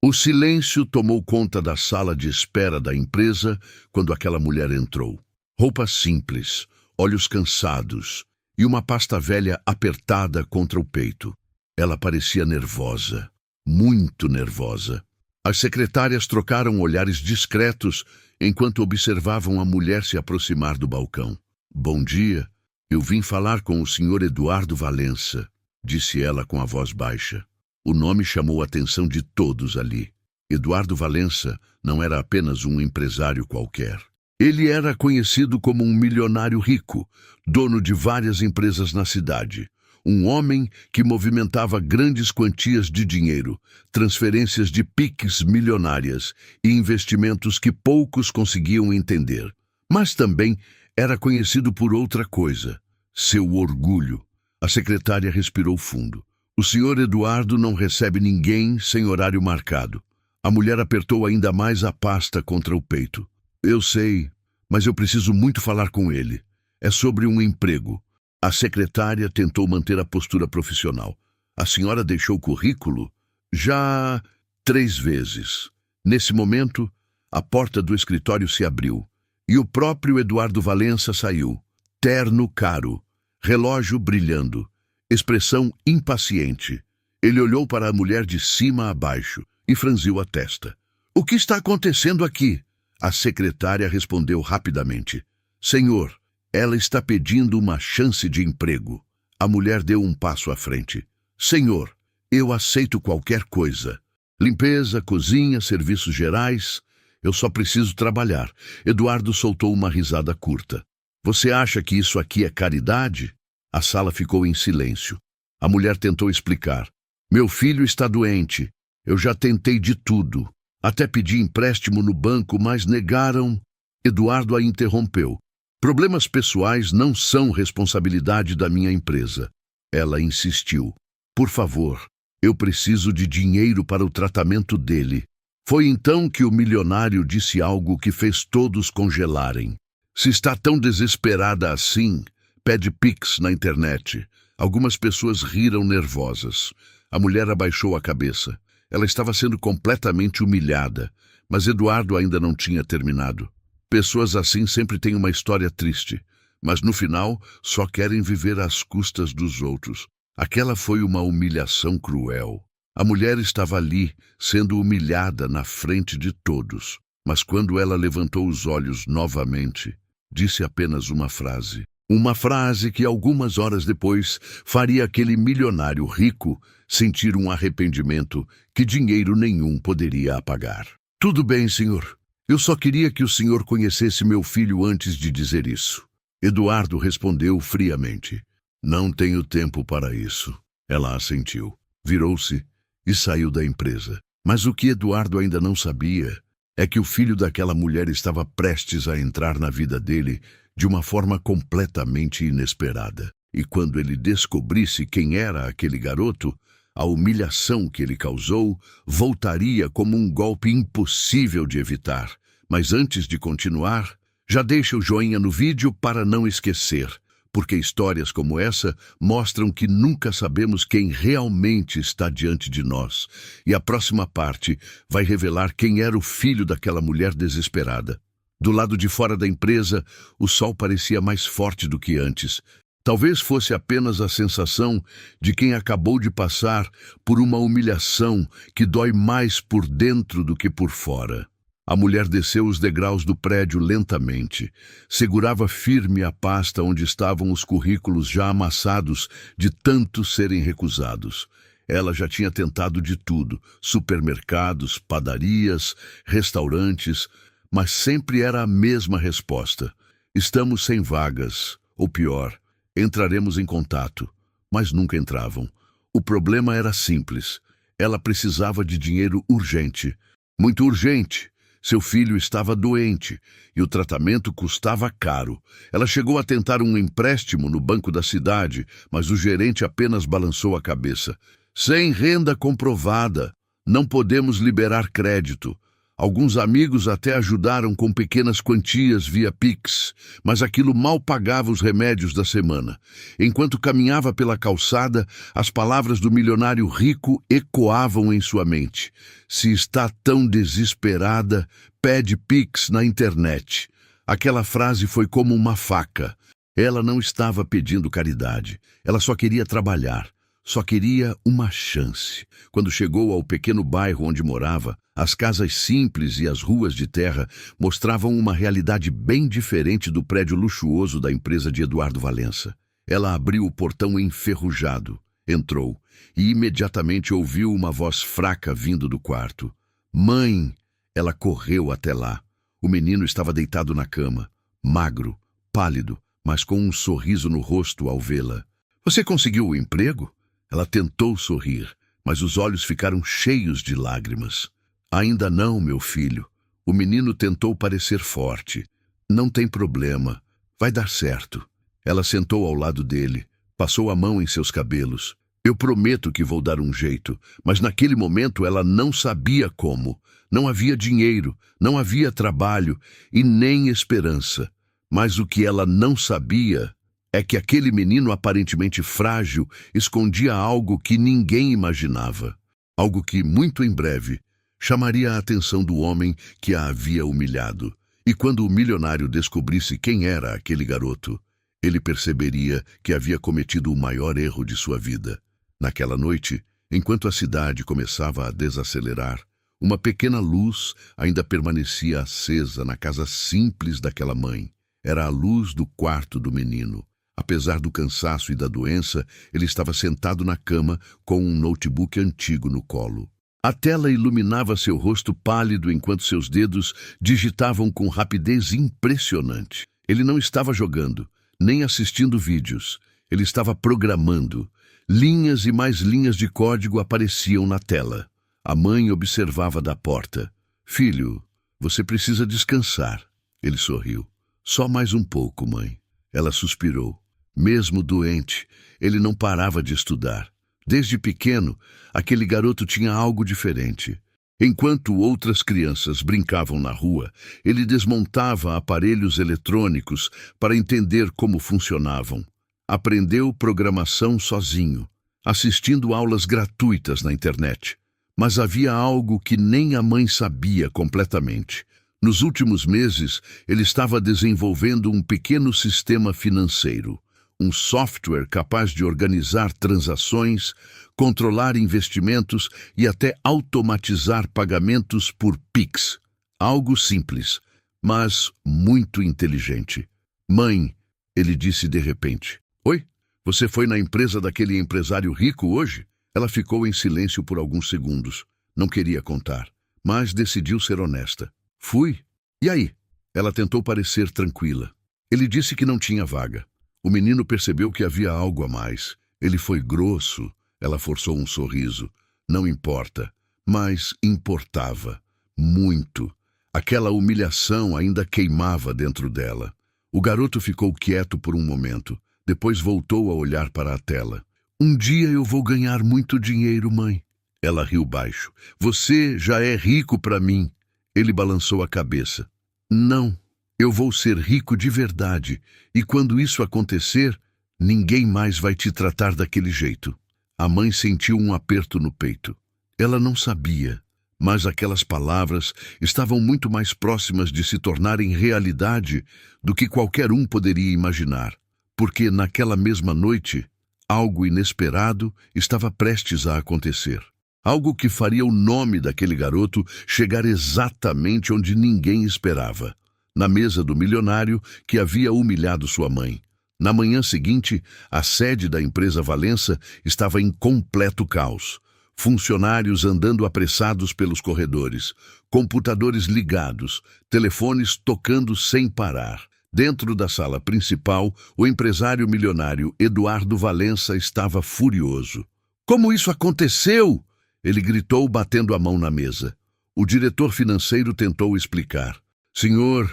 O silêncio tomou conta da sala de espera da empresa quando aquela mulher entrou. Roupas simples, olhos cansados e uma pasta velha apertada contra o peito. Ela parecia nervosa, muito nervosa. As secretárias trocaram olhares discretos enquanto observavam a mulher se aproximar do balcão. "Bom dia, eu vim falar com o Sr. Eduardo Valença", disse ela com a voz baixa. O nome chamou a atenção de todos ali. Eduardo Valença não era apenas um empresário qualquer. Ele era conhecido como um milionário rico, dono de várias empresas na cidade. Um homem que movimentava grandes quantias de dinheiro, transferências de PIX milionárias e investimentos que poucos conseguiam entender. Mas também era conhecido por outra coisa: seu orgulho. A secretária respirou fundo. "O senhor Eduardo não recebe ninguém sem horário marcado." A mulher apertou ainda mais a pasta contra o peito. "Eu sei, mas eu preciso muito falar com ele. É sobre um emprego." A secretária tentou manter a postura profissional. "A senhora deixou o currículo?" "Já 3 vezes." Nesse momento, a porta do escritório se abriu e o próprio Eduardo Valença saiu. Terno caro, relógio brilhando, expressão impaciente. Ele olhou para a mulher de cima a baixo e franziu a testa. "O que está acontecendo aqui?" A secretária respondeu rapidamente. "Senhor, ela está pedindo uma chance de emprego." A mulher deu um passo à frente. "Senhor, eu aceito qualquer coisa. Limpeza, cozinha, serviços gerais. Eu só preciso trabalhar." Eduardo soltou uma risada curta. "Você acha que isso aqui é caridade?" A sala ficou em silêncio. A mulher tentou explicar. "Meu filho está doente. Eu já tentei de tudo. Até pedi empréstimo no banco, mas negaram." Eduardo a interrompeu. "Problemas pessoais não são responsabilidade da minha empresa." Ela insistiu. "Por favor, eu preciso de dinheiro para o tratamento dele." Foi então que o milionário disse algo que fez todos congelarem. "Se está tão desesperada assim, pede Pix na internet." Algumas pessoas riram nervosas. A mulher abaixou a cabeça. Ela estava sendo completamente humilhada, mas Eduardo ainda não tinha terminado. Pessoas assim sempre têm uma história triste, mas no final só querem viver às custas dos outros. Aquela foi uma humilhação cruel. A mulher estava ali, sendo humilhada na frente de todos, mas quando ela levantou os olhos novamente, disse apenas uma frase. Uma frase que algumas horas depois faria aquele milionário rico sentir um arrependimento que dinheiro nenhum poderia apagar. "Tudo bem, senhor. Eu só queria que o senhor conhecesse meu filho antes de dizer isso." Eduardo respondeu friamente. "Não tenho tempo para isso." Ela assentiu, virou-se e saiu da empresa. Mas o que Eduardo ainda não sabia é que o filho daquela mulher estava prestes a entrar na vida dele de uma forma completamente inesperada. E quando ele descobrisse quem era aquele garoto, a humilhação que ele causou voltaria como um golpe impossível de evitar. Mas antes de continuar, já deixa o joinha no vídeo para não esquecer, porque histórias como essa mostram que nunca sabemos quem realmente está diante de nós. E a próxima parte vai revelar quem era o filho daquela mulher desesperada. Do lado de fora da empresa, o sol parecia mais forte do que antes. Talvez fosse apenas a sensação de quem acabou de passar por uma humilhação que dói mais por dentro do que por fora. A mulher desceu os degraus do prédio lentamente. Segurava firme a pasta onde estavam os currículos já amassados de tanto serem recusados. Ela já tinha tentado de tudo: supermercados, padarias, restaurantes, mas sempre era a mesma resposta: "Estamos sem vagas." Ou pior, "Entraremos em contato." Mas nunca entravam. O problema era simples. Ela precisava de dinheiro urgente. Muito urgente. Seu filho estava doente e o tratamento custava caro. Ela chegou a tentar um empréstimo no banco da cidade, mas o gerente apenas balançou a cabeça. "Sem renda comprovada, não podemos liberar crédito." Alguns amigos até ajudaram com pequenas quantias via Pix, mas aquilo mal pagava os remédios da semana. Enquanto caminhava pela calçada, as palavras do milionário rico ecoavam em sua mente. Se está tão desesperada, pede Pix na internet. Aquela frase foi como uma faca. Ela não estava pedindo caridade. Ela só queria trabalhar. Só queria uma chance. Quando chegou ao pequeno bairro onde morava, as casas simples e as ruas de terra mostravam uma realidade bem diferente do prédio luxuoso da empresa de Eduardo Valença. Ela abriu o portão enferrujado, entrou e imediatamente ouviu uma voz fraca vindo do quarto. Mãe! Ela correu até lá. O menino estava deitado na cama, magro, pálido, mas com um sorriso no rosto ao vê-la. Você conseguiu o emprego? Ela tentou sorrir, mas os olhos ficaram cheios de lágrimas. Ainda não, meu filho. O menino tentou parecer forte. Não tem problema. Vai dar certo. Ela sentou ao lado dele, passou a mão em seus cabelos. Eu prometo que vou dar um jeito, mas naquele momento ela não sabia como. Não havia dinheiro, não havia trabalho e nem esperança. Mas o que ela não sabia é que aquele menino aparentemente frágil escondia algo que ninguém imaginava. Algo que, muito em breve, chamaria a atenção do homem que a havia humilhado. E quando o milionário descobrisse quem era aquele garoto, ele perceberia que havia cometido o maior erro de sua vida. Naquela noite, enquanto a cidade começava a desacelerar, uma pequena luz ainda permanecia acesa na casa simples daquela mãe. Era a luz do quarto do menino. Apesar do cansaço e da doença, ele estava sentado na cama com um notebook antigo no colo. A tela iluminava seu rosto pálido enquanto seus dedos digitavam com rapidez impressionante. Ele não estava jogando, nem assistindo vídeos. Ele estava programando. Linhas e mais linhas de código apareciam na tela. A mãe observava da porta. Filho, você precisa descansar. Ele sorriu. Só mais um pouco, mãe. Ela suspirou. Mesmo doente, ele não parava de estudar. Desde pequeno, aquele garoto tinha algo diferente. Enquanto outras crianças brincavam na rua, ele desmontava aparelhos eletrônicos para entender como funcionavam. Aprendeu programação sozinho, assistindo aulas gratuitas na internet. Mas havia algo que nem a mãe sabia completamente. Nos últimos meses, ele estava desenvolvendo um pequeno sistema financeiro. Um software capaz de organizar transações, controlar investimentos e até automatizar pagamentos por Pix. Algo simples, mas muito inteligente. Mãe, ele disse de repente. Oi? Você foi na empresa daquele empresário rico hoje? Ela ficou em silêncio por alguns segundos. Não queria contar, mas decidiu ser honesta. Fui. E aí? Ela tentou parecer tranquila. Ele disse que não tinha vaga. O menino percebeu que havia algo a mais. Ele foi grosso. Ela forçou um sorriso. Não importa. Mas importava. Muito. Aquela humilhação ainda queimava dentro dela. O garoto ficou quieto por um momento. Depois voltou a olhar para a tela. Um dia eu vou ganhar muito dinheiro, mãe. Ela riu baixo. Você já é rico para mim. Ele balançou a cabeça. Não. Eu vou ser rico de verdade, e quando isso acontecer, ninguém mais vai te tratar daquele jeito. A mãe sentiu um aperto no peito. Ela não sabia, mas aquelas palavras estavam muito mais próximas de se tornarem realidade do que qualquer um poderia imaginar, porque naquela mesma noite, algo inesperado estava prestes a acontecer. Algo que faria o nome daquele garoto chegar exatamente onde ninguém esperava. Na mesa do milionário que havia humilhado sua mãe. Na manhã seguinte, a sede da empresa Valença estava em completo caos. Funcionários andando apressados pelos corredores, computadores ligados, telefones tocando sem parar. Dentro da sala principal, o empresário milionário Eduardo Valença estava furioso. Como isso aconteceu? Ele gritou, batendo a mão na mesa. O diretor financeiro tentou explicar. Senhor,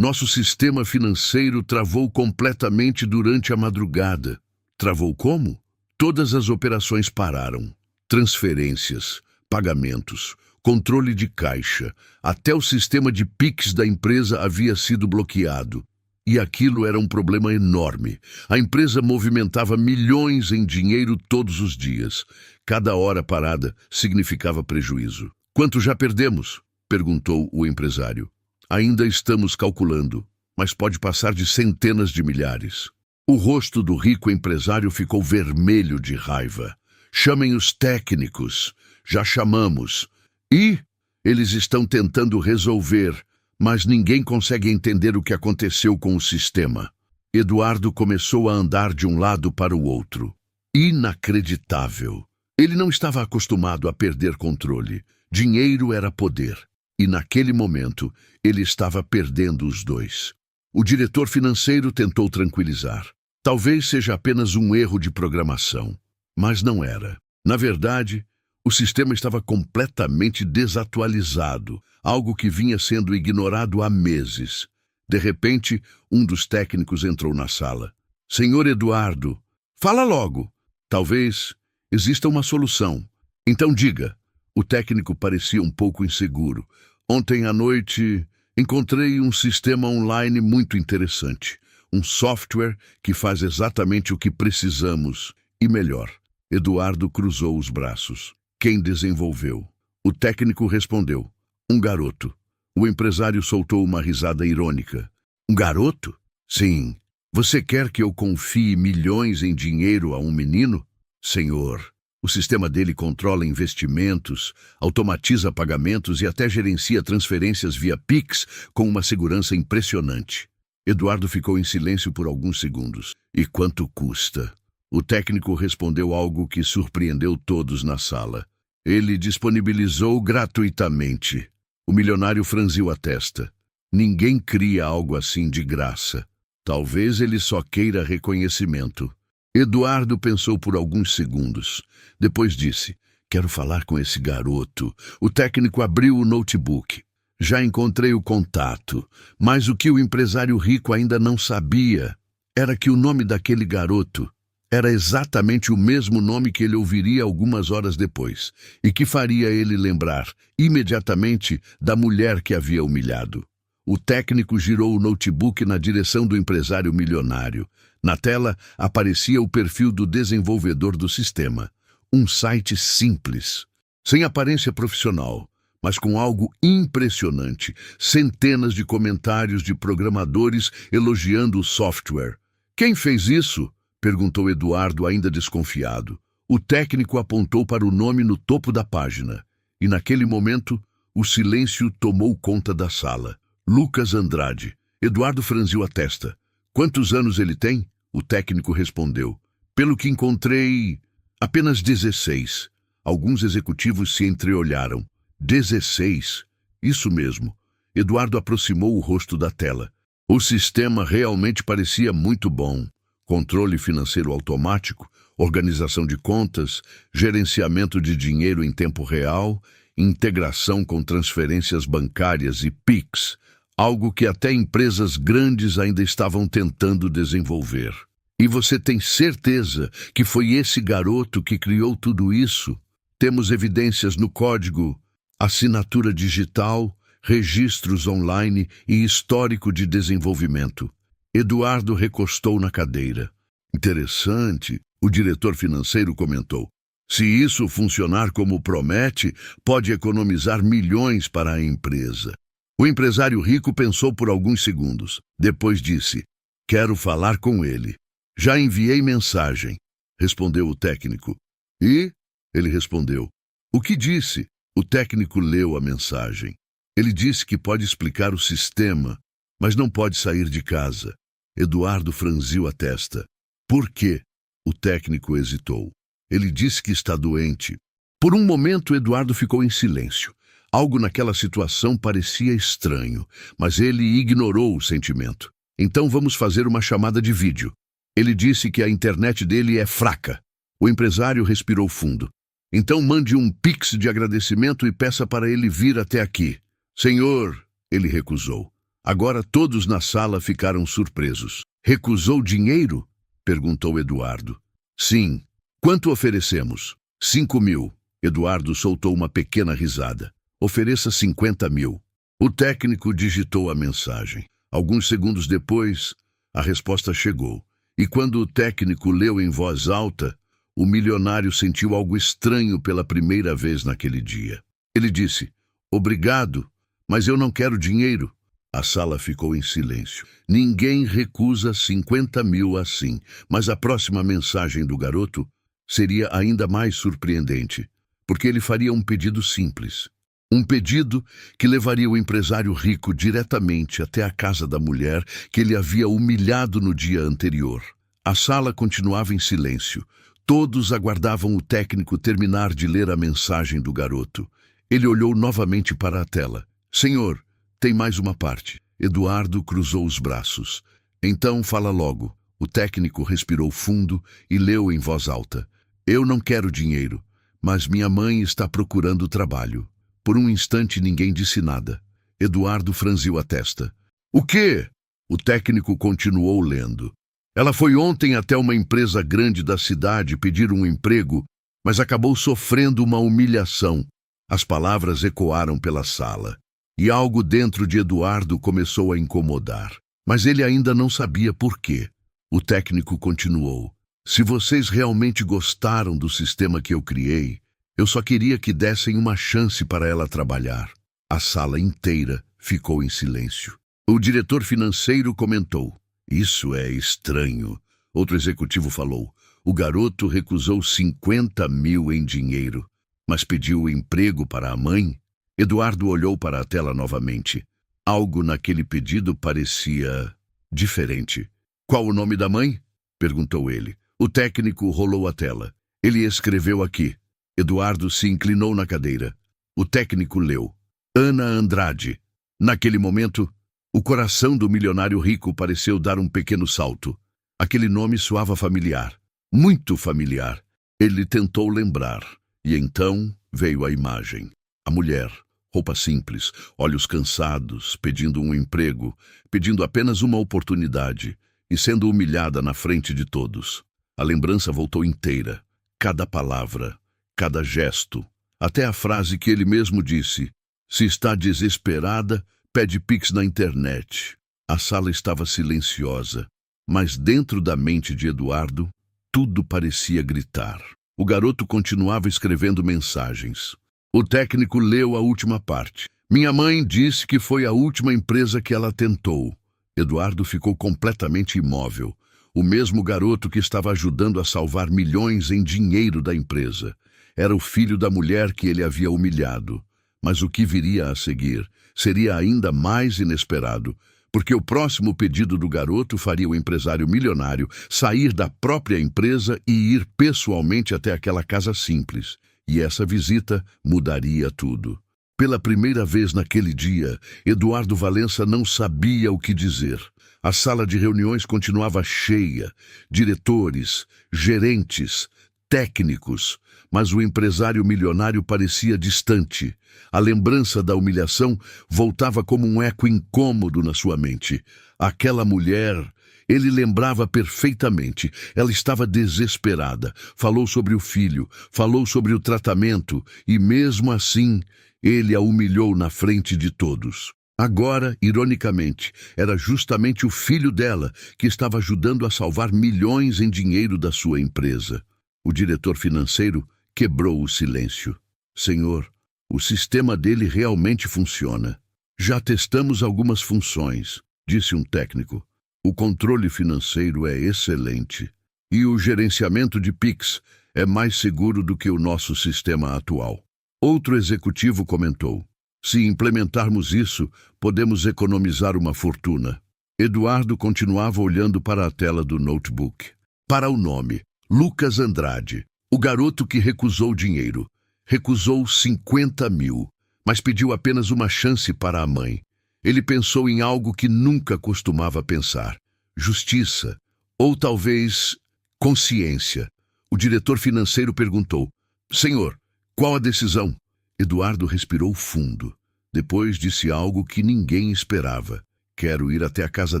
nosso sistema financeiro travou completamente durante a madrugada. Travou como? Todas as operações pararam. Transferências, pagamentos, controle de caixa, até o sistema de Pix da empresa havia sido bloqueado. E aquilo era um problema enorme. A empresa movimentava milhões em dinheiro todos os dias. Cada hora parada significava prejuízo. Quanto já perdemos? Perguntou o empresário. Ainda estamos calculando, mas pode passar de centenas de milhares. O rosto do rico empresário ficou vermelho de raiva. Chamem os técnicos. Já chamamos. E eles estão tentando resolver, mas ninguém consegue entender o que aconteceu com o sistema. Eduardo começou a andar de um lado para o outro. Inacreditável. Ele não estava acostumado a perder controle. Dinheiro era poder. E naquele momento, ele estava perdendo os dois. O diretor financeiro tentou tranquilizar. Talvez seja apenas um erro de programação. Mas não era. Na verdade, o sistema estava completamente desatualizado, algo que vinha sendo ignorado há meses. De repente, um dos técnicos entrou na sala. Senhor Eduardo, fala logo. Talvez exista uma solução. Então diga. O técnico parecia um pouco inseguro. Ontem à noite, encontrei um sistema online muito interessante. Um software que faz exatamente o que precisamos e melhor. Eduardo cruzou os braços. Quem desenvolveu? O técnico respondeu. Um garoto. O empresário soltou uma risada irônica. Um garoto? Sim. Você quer que eu confie milhões em dinheiro a um menino? Senhor, o sistema dele controla investimentos, automatiza pagamentos e até gerencia transferências via Pix com uma segurança impressionante. Eduardo ficou em silêncio por alguns segundos. E quanto custa? O técnico respondeu algo que surpreendeu todos na sala. Ele disponibilizou gratuitamente. O milionário franziu a testa. Ninguém cria algo assim de graça. Talvez ele só queira reconhecimento. Eduardo pensou por alguns segundos. Depois disse, quero falar com esse garoto. O técnico abriu o notebook. Já encontrei o contato, mas o que o empresário rico ainda não sabia era que o nome daquele garoto era exatamente o mesmo nome que ele ouviria algumas horas depois e que faria ele lembrar imediatamente da mulher que havia humilhado. O técnico girou o notebook na direção do empresário milionário. Na tela aparecia o perfil do desenvolvedor do sistema. Um site simples, sem aparência profissional, mas com algo impressionante. Centenas de comentários de programadores elogiando o software. Quem fez isso? Perguntou Eduardo, ainda desconfiado. O técnico apontou para o nome no topo da página. E naquele momento, o silêncio tomou conta da sala. Lucas Andrade. Eduardo franziu a testa. Quantos anos ele tem? O técnico respondeu. Pelo que encontrei, apenas 16. Alguns executivos se entreolharam. 16? Isso mesmo. Eduardo aproximou o rosto da tela. O sistema realmente parecia muito bom. Controle financeiro automático, organização de contas, gerenciamento de dinheiro em tempo real, integração com transferências bancárias e Pix, algo que até empresas grandes ainda estavam tentando desenvolver. E você tem certeza que foi esse garoto que criou tudo isso? Temos evidências no código, assinatura digital, registros online e histórico de desenvolvimento. Eduardo recostou na cadeira. Interessante, o diretor financeiro comentou. Se isso funcionar como promete, pode economizar milhões para a empresa. O empresário rico pensou por alguns segundos. Depois disse, quero falar com ele. Já enviei mensagem, respondeu o técnico. E? Ele respondeu. O que disse? O técnico leu a mensagem. Ele disse que pode explicar o sistema, mas não pode sair de casa. Eduardo franziu a testa. Por quê? O técnico hesitou. Ele disse que está doente. Por um momento, Eduardo ficou em silêncio. Algo naquela situação parecia estranho, mas ele ignorou o sentimento. Então vamos fazer uma chamada de vídeo. Ele disse que a internet dele é fraca. O empresário respirou fundo. Então mande um Pix de agradecimento e peça para ele vir até aqui. Senhor, ele recusou. Agora todos na sala ficaram surpresos. Recusou dinheiro? Perguntou Eduardo. Sim. Quanto oferecemos? 5.000. Eduardo soltou uma pequena risada. Ofereça 50.000. O técnico digitou a mensagem. Alguns segundos depois, a resposta chegou. E quando o técnico leu em voz alta, o milionário sentiu algo estranho pela primeira vez naquele dia. Ele disse: "Obrigado, mas eu não quero dinheiro." A sala ficou em silêncio. Ninguém recusa 50.000 assim, mas a próxima mensagem do garoto seria ainda mais surpreendente, porque ele faria um pedido simples. Um pedido que levaria o empresário rico diretamente até a casa da mulher que ele havia humilhado no dia anterior. A sala continuava em silêncio. Todos aguardavam o técnico terminar de ler a mensagem do garoto. Ele olhou novamente para a tela. "Senhor, tem mais uma parte." Eduardo cruzou os braços. "Então fala logo." O técnico respirou fundo e leu em voz alta: "Eu não quero dinheiro, mas minha mãe está procurando trabalho." Por um instante ninguém disse nada. Eduardo franziu a testa. "O quê?" O técnico continuou lendo. "Ela foi ontem até uma empresa grande da cidade pedir um emprego, mas acabou sofrendo uma humilhação." As palavras ecoaram pela sala, e algo dentro de Eduardo começou a incomodar. Mas ele ainda não sabia por quê. O técnico continuou: "Se vocês realmente gostaram do sistema que eu criei, eu só queria que dessem uma chance para ela trabalhar." A sala inteira ficou em silêncio. O diretor financeiro comentou: "Isso é estranho." Outro executivo falou: "O garoto recusou 50.000 em dinheiro, mas pediu emprego para a mãe." Eduardo olhou para a tela novamente. Algo naquele pedido parecia diferente. "Qual o nome da mãe?" perguntou ele. O técnico rolou a tela. Ele escreveu aqui. Eduardo se inclinou na cadeira. O técnico leu: "Ana Andrade." Naquele momento, o coração do milionário rico pareceu dar um pequeno salto. Aquele nome soava familiar, muito familiar. Ele tentou lembrar, e então veio a imagem. A mulher, roupa simples, olhos cansados, pedindo um emprego, pedindo apenas uma oportunidade, e sendo humilhada na frente de todos. A lembrança voltou inteira, cada palavra, cada gesto, até a frase que ele mesmo disse: "Se está desesperada, pede Pix na internet." A sala estava silenciosa, mas dentro da mente de Eduardo, tudo parecia gritar. O garoto continuava escrevendo mensagens. O técnico leu a última parte. "Minha mãe disse que foi a última empresa que ela tentou." Eduardo ficou completamente imóvel. O mesmo garoto que estava ajudando a salvar milhões em dinheiro da empresa. Era o filho da mulher que ele havia humilhado. Mas o que viria a seguir seria ainda mais inesperado, porque o próximo pedido do garoto faria o empresário milionário sair da própria empresa e ir pessoalmente até aquela casa simples. E essa visita mudaria tudo. Pela primeira vez naquele dia, Eduardo Valença não sabia o que dizer. A sala de reuniões continuava cheia, diretores, gerentes, técnicos, mas o empresário milionário parecia distante. A lembrança da humilhação voltava como um eco incômodo na sua mente. Aquela mulher, ele lembrava perfeitamente. Ela estava desesperada. Falou sobre o filho, falou sobre o tratamento, e mesmo assim, ele a humilhou na frente de todos. Agora, ironicamente, era justamente o filho dela que estava ajudando a salvar milhões em dinheiro da sua empresa. O diretor financeiro quebrou o silêncio. "Senhor, o sistema dele realmente funciona. Já testamos algumas funções", disse um técnico. "O controle financeiro é excelente. E o gerenciamento de Pix é mais seguro do que o nosso sistema atual." Outro executivo comentou: "Se implementarmos isso, podemos economizar uma fortuna." Eduardo continuava olhando para a tela do notebook. Para o nome: Lucas Andrade, o garoto que recusou dinheiro. Recusou 50.000, mas pediu apenas uma chance para a mãe. Ele pensou em algo que nunca costumava pensar: justiça, ou talvez consciência. O diretor financeiro perguntou: "Senhor, qual a decisão?" Eduardo respirou fundo. Depois disse algo que ninguém esperava: "Quero ir até a casa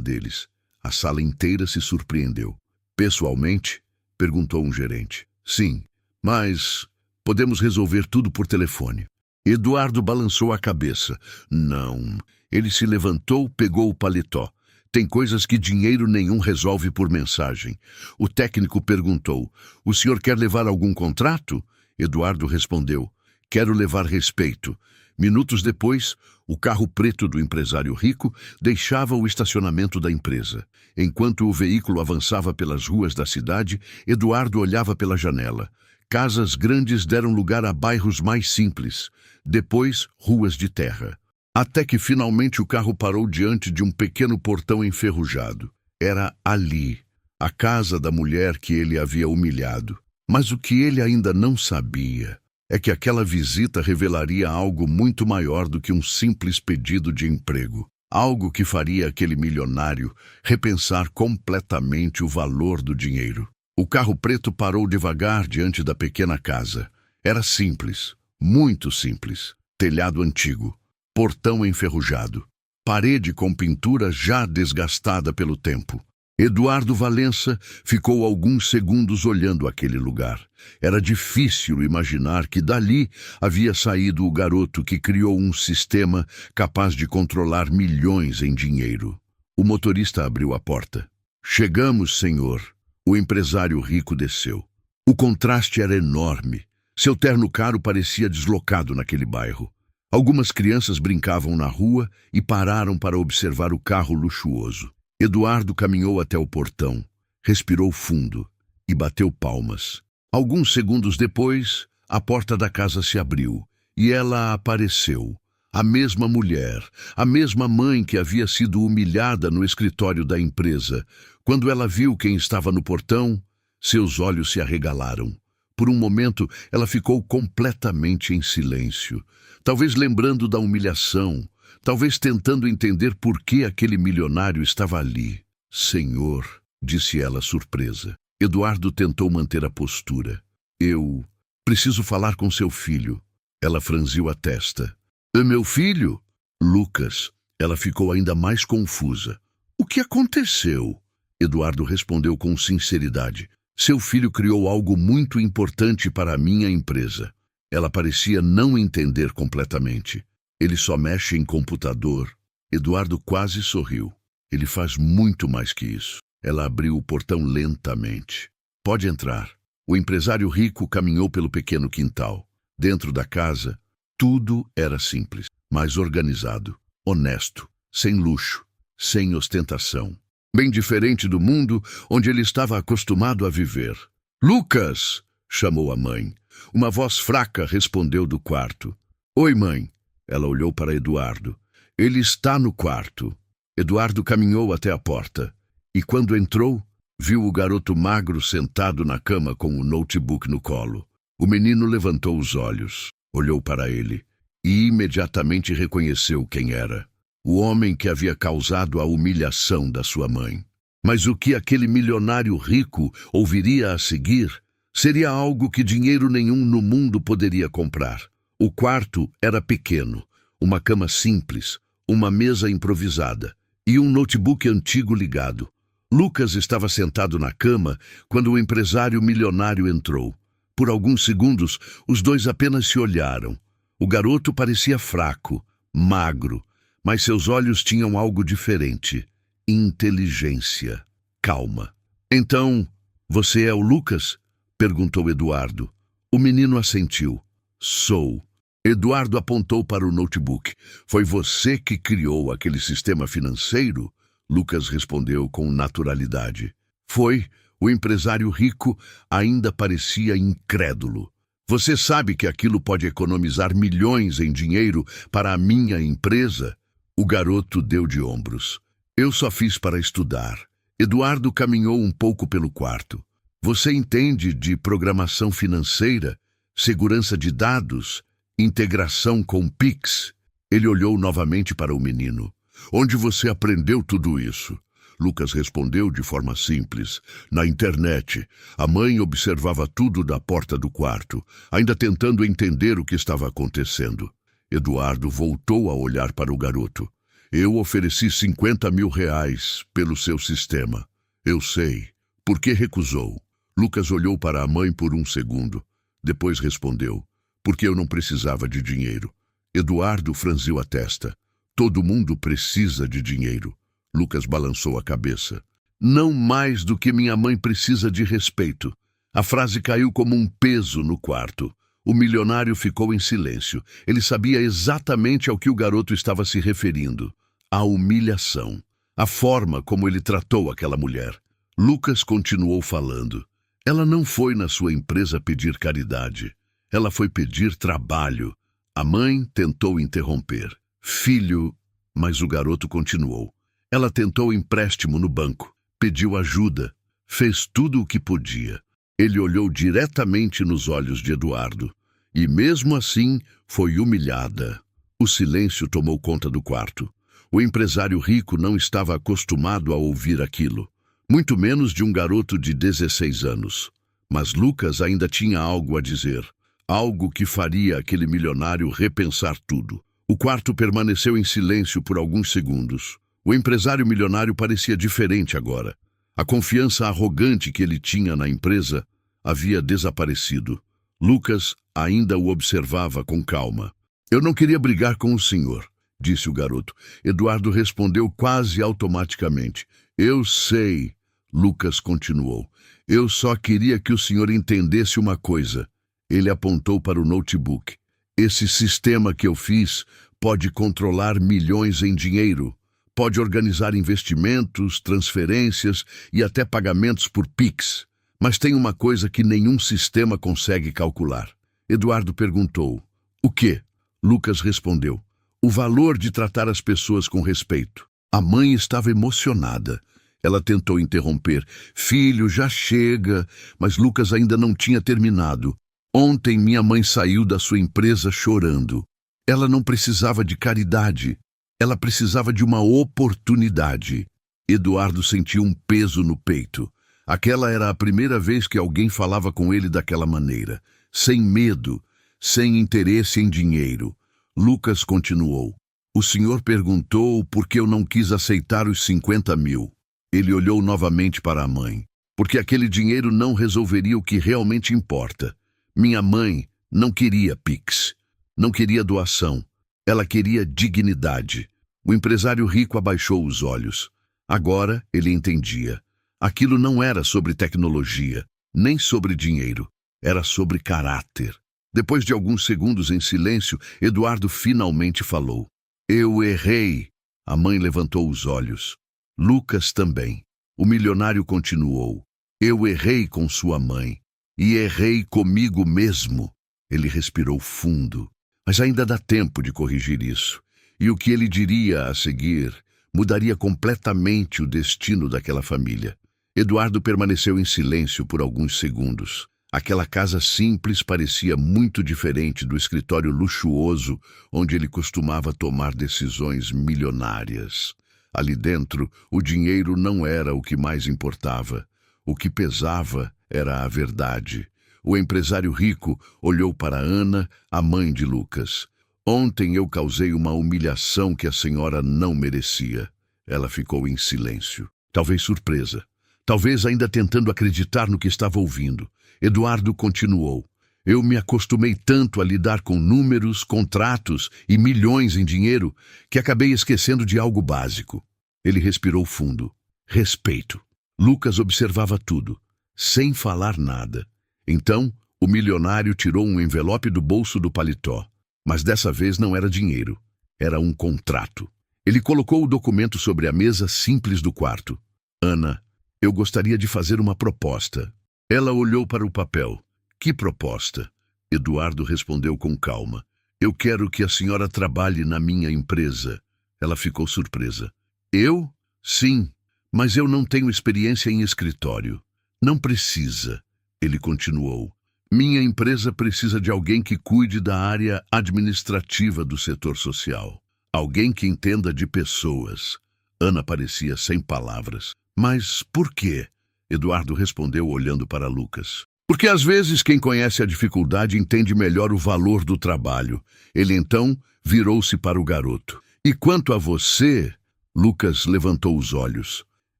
deles." A sala inteira se surpreendeu. "Pessoalmente?" perguntou um gerente. "Sim, mas podemos resolver tudo por telefone." Eduardo balançou a cabeça. Não. Ele se levantou, pegou o paletó. Tem coisas que dinheiro nenhum resolve por mensagem. O técnico perguntou: o senhor quer levar algum contrato? Eduardo respondeu: quero levar respeito. Minutos depois, o carro preto do empresário rico deixava o estacionamento da empresa. Enquanto o veículo avançava pelas ruas da cidade, Eduardo olhava pela janela. Casas grandes deram lugar a bairros mais simples. Depois, ruas de terra. Até que finalmente o carro parou diante de um pequeno portão enferrujado. Era ali, a casa da mulher que ele havia humilhado. Mas o que ele ainda não sabia é que aquela visita revelaria algo muito maior do que um simples pedido de emprego. Algo que faria aquele milionário repensar completamente o valor do dinheiro. O carro preto parou devagar diante da pequena casa. Era simples, muito simples. Telhado antigo, portão enferrujado, parede com pintura já desgastada pelo tempo. Eduardo Valença ficou alguns segundos olhando aquele lugar. Era difícil imaginar que dali havia saído o garoto que criou um sistema capaz de controlar milhões em dinheiro. O motorista abriu a porta. Chegamos, senhor. O empresário rico desceu. O contraste era enorme. Seu terno caro parecia deslocado naquele bairro. Algumas crianças brincavam na rua e pararam para observar o carro luxuoso. Eduardo caminhou até o portão, respirou fundo e bateu palmas. Alguns segundos depois, a porta da casa se abriu e ela apareceu. A mesma mulher, a mesma mãe que havia sido humilhada no escritório da empresa. Quando ela viu quem estava no portão, seus olhos se arregalaram. Por um momento, ela ficou completamente em silêncio, talvez lembrando da humilhação, talvez tentando entender por que aquele milionário estava ali. Senhor, disse ela surpresa. Eduardo tentou manter a postura. Eu preciso falar com seu filho. Ela franziu a testa. Meu filho? Lucas. Ela ficou ainda mais confusa. O que aconteceu? Eduardo respondeu com sinceridade. Seu filho criou algo muito importante para a minha empresa. Ela parecia não entender completamente. Ele só mexe em computador. Eduardo quase sorriu. Ele faz muito mais que isso. Ela abriu o portão lentamente. Pode entrar. O empresário rico caminhou pelo pequeno quintal. Dentro da casa, tudo era simples, mas organizado, honesto, sem luxo, sem ostentação. Bem diferente do mundo onde ele estava acostumado a viver. Lucas! Chamou a mãe. Uma voz fraca respondeu do quarto. Oi, mãe. Ela olhou para Eduardo. Ele está no quarto. Eduardo caminhou até a porta. E quando entrou, viu o garoto magro sentado na cama com o notebook no colo. O menino levantou os olhos, olhou para ele e imediatamente reconheceu quem era. O homem que havia causado a humilhação da sua mãe. Mas o que aquele milionário rico ouviria a seguir seria algo que dinheiro nenhum no mundo poderia comprar. O quarto era pequeno, uma cama simples, uma mesa improvisada e um notebook antigo ligado. Lucas estava sentado na cama quando o empresário milionário entrou. Por alguns segundos, os dois apenas se olharam. O garoto parecia fraco, magro, mas seus olhos tinham algo diferente. Inteligência, calma. Então, você é o Lucas? Perguntou Eduardo. O menino assentiu. Sou. Eduardo apontou para o notebook. Foi você que criou aquele sistema financeiro? Lucas respondeu com naturalidade. Foi. O empresário rico ainda parecia incrédulo. Você sabe que aquilo pode economizar milhões em dinheiro para a minha empresa? O garoto deu de ombros. Eu só fiz para estudar. Eduardo caminhou um pouco pelo quarto. Você entende de programação financeira, segurança de dados, integração com Pix? Ele olhou novamente para o menino. Onde você aprendeu tudo isso? Lucas respondeu de forma simples. Na internet. A mãe observava tudo da porta do quarto, ainda tentando entender o que estava acontecendo. Eduardo voltou a olhar para o garoto. Eu ofereci 50 mil reais pelo seu sistema. Eu sei. Por que recusou? Lucas olhou para a mãe por um segundo. Depois respondeu. Porque eu não precisava de dinheiro. Eduardo franziu a testa. Todo mundo precisa de dinheiro. Lucas balançou a cabeça. Não mais do que minha mãe precisa de respeito. A frase caiu como um peso no quarto. O milionário ficou em silêncio. Ele sabia exatamente ao que o garoto estava se referindo. A humilhação. A forma como ele tratou aquela mulher. Lucas continuou falando. Ela não foi na sua empresa pedir caridade. Ela foi pedir trabalho. A mãe tentou interromper. Filho, mas o garoto continuou. Ela tentou empréstimo no banco. Pediu ajuda. Fez tudo o que podia. Ele olhou diretamente nos olhos de Eduardo. E mesmo assim, foi humilhada. O silêncio tomou conta do quarto. O empresário rico não estava acostumado a ouvir aquilo. Muito menos de um garoto de 16 anos. Mas Lucas ainda tinha algo a dizer. Algo que faria aquele milionário repensar tudo. O quarto permaneceu em silêncio por alguns segundos. O empresário milionário parecia diferente agora. A confiança arrogante que ele tinha na empresa havia desaparecido. Lucas ainda o observava com calma. Eu não queria brigar com o senhor, disse o garoto. Eduardo respondeu quase automaticamente. Eu sei, Lucas continuou. Eu só queria que o senhor entendesse uma coisa. Ele apontou para o notebook. Esse sistema que eu fiz pode controlar milhões em dinheiro. Pode organizar investimentos, transferências e até pagamentos por Pix. Mas tem uma coisa que nenhum sistema consegue calcular. Eduardo perguntou. O quê? Lucas respondeu. O valor de tratar as pessoas com respeito. A mãe estava emocionada. Ela tentou interromper. Filho, já chega. Mas Lucas ainda não tinha terminado. Ontem minha mãe saiu da sua empresa chorando. Ela não precisava de caridade. Ela precisava de uma oportunidade. Eduardo sentiu um peso no peito. Aquela era a primeira vez que alguém falava com ele daquela maneira. Sem medo, sem interesse em dinheiro. Lucas continuou. O senhor perguntou por que eu não quis aceitar os 50 mil. Ele olhou novamente para a mãe. Porque aquele dinheiro não resolveria o que realmente importa. Minha mãe não queria Pix. Não queria doação. Ela queria dignidade. O empresário rico abaixou os olhos. Agora ele entendia. Aquilo não era sobre tecnologia, nem sobre dinheiro. Era sobre caráter. Depois de alguns segundos em silêncio, Eduardo finalmente falou. Eu errei. A mãe levantou os olhos. Lucas também. O milionário continuou. Eu errei com sua mãe. E errei comigo mesmo. Ele respirou fundo. Mas ainda dá tempo de corrigir isso. E o que ele diria a seguir mudaria completamente o destino daquela família. Eduardo permaneceu em silêncio por alguns segundos. Aquela casa simples parecia muito diferente do escritório luxuoso onde ele costumava tomar decisões milionárias. Ali dentro, o dinheiro não era o que mais importava. O que pesava era a verdade. O empresário rico olhou para Ana, a mãe de Lucas. Ontem eu causei uma humilhação que a senhora não merecia. Ela ficou em silêncio, talvez surpresa. Talvez ainda tentando acreditar no que estava ouvindo. Eduardo continuou. Eu me acostumei tanto a lidar com números, contratos e milhões em dinheiro que acabei esquecendo de algo básico. Ele respirou fundo. Respeito. Lucas observava tudo, sem falar nada. Então, o milionário tirou um envelope do bolso do paletó. Mas dessa vez não era dinheiro. Era um contrato. Ele colocou o documento sobre a mesa simples do quarto. Ana, eu gostaria de fazer uma proposta. Ela olhou para o papel. Que proposta? Eduardo respondeu com calma. Eu quero que a senhora trabalhe na minha empresa. Ela ficou surpresa. Eu? Sim, mas eu não tenho experiência em escritório. Não precisa. Ele continuou. Minha empresa precisa de alguém que cuide da área administrativa do setor social. Alguém que entenda de pessoas. Ana parecia sem palavras. Mas por quê? Eduardo respondeu olhando para Lucas. Porque às vezes quem conhece a dificuldade entende melhor o valor do trabalho. Ele então virou-se para o garoto. E quanto a você? Lucas levantou os olhos.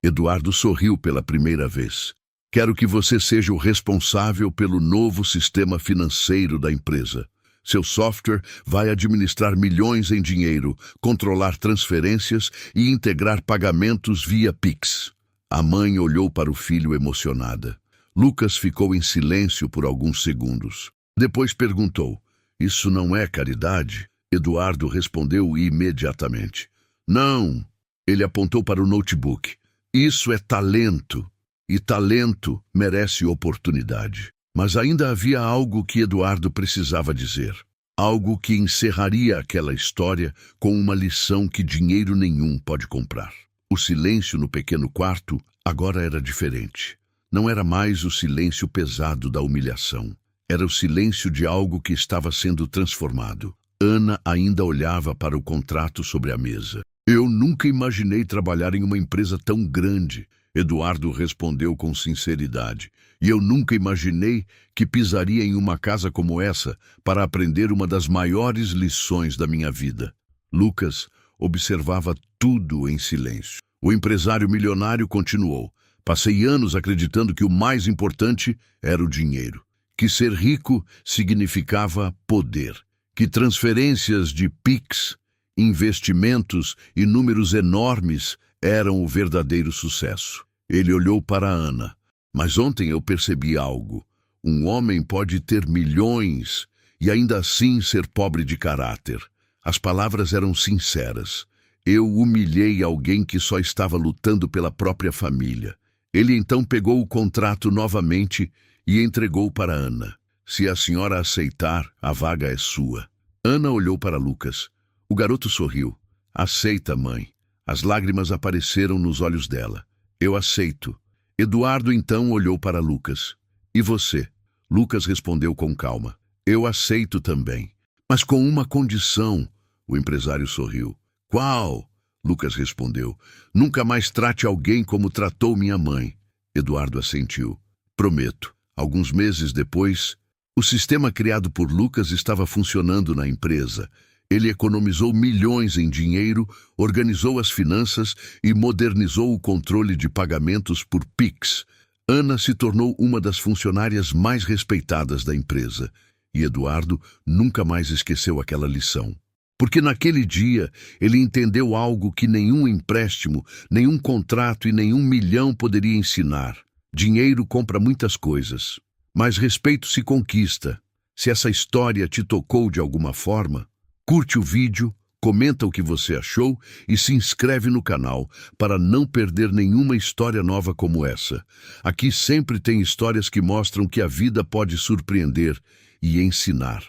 Eduardo sorriu pela primeira vez. Quero que você seja o responsável pelo novo sistema financeiro da empresa. Seu software vai administrar milhões em dinheiro, controlar transferências e integrar pagamentos via Pix. A mãe olhou para o filho emocionada. Lucas ficou em silêncio por alguns segundos. Depois perguntou: "Isso não é caridade?" Eduardo respondeu imediatamente: "Não." Ele apontou para o notebook. "Isso é talento. E talento merece oportunidade." Mas ainda havia algo que Eduardo precisava dizer. Algo que encerraria aquela história com uma lição que dinheiro nenhum pode comprar. O silêncio no pequeno quarto agora era diferente. Não era mais o silêncio pesado da humilhação. Era o silêncio de algo que estava sendo transformado. Ana ainda olhava para o contrato sobre a mesa. "Eu nunca imaginei trabalhar em uma empresa tão grande." Eduardo respondeu com sinceridade. "E eu nunca imaginei que pisaria em uma casa como essa para aprender uma das maiores lições da minha vida." Lucas observava tudo em silêncio. O empresário milionário continuou: "Passei anos acreditando que o mais importante era o dinheiro. Que ser rico significava poder. Que transferências de Pix, investimentos e números enormes eram o verdadeiro sucesso." Ele olhou para Ana. "Mas ontem eu percebi algo. Um homem pode ter milhões e ainda assim ser pobre de caráter." As palavras eram sinceras. "Eu humilhei alguém que só estava lutando pela própria família." Ele então pegou o contrato novamente e entregou para Ana. "Se a senhora aceitar, a vaga é sua." Ana olhou para Lucas. O garoto sorriu. "Aceita, mãe." As lágrimas apareceram nos olhos dela. "Eu aceito." Eduardo então olhou para Lucas. "E você?" Lucas respondeu com calma. "Eu aceito também. Mas com uma condição." O empresário sorriu. "Qual?" Lucas respondeu. "Nunca mais trate alguém como tratou minha mãe." Eduardo assentiu. "Prometo." Alguns meses depois, o sistema criado por Lucas estava funcionando na empresa. Ele economizou milhões em dinheiro, organizou as finanças e modernizou o controle de pagamentos por Pix. Ana se tornou uma das funcionárias mais respeitadas da empresa. E Eduardo nunca mais esqueceu aquela lição. Porque naquele dia ele entendeu algo que nenhum empréstimo, nenhum contrato e nenhum milhão poderia ensinar. Dinheiro compra muitas coisas, mas respeito se conquista. Se essa história te tocou de alguma forma, curte o vídeo, comenta o que você achou e se inscreve no canal para não perder nenhuma história nova como essa. Aqui sempre tem histórias que mostram que a vida pode surpreender e ensinar.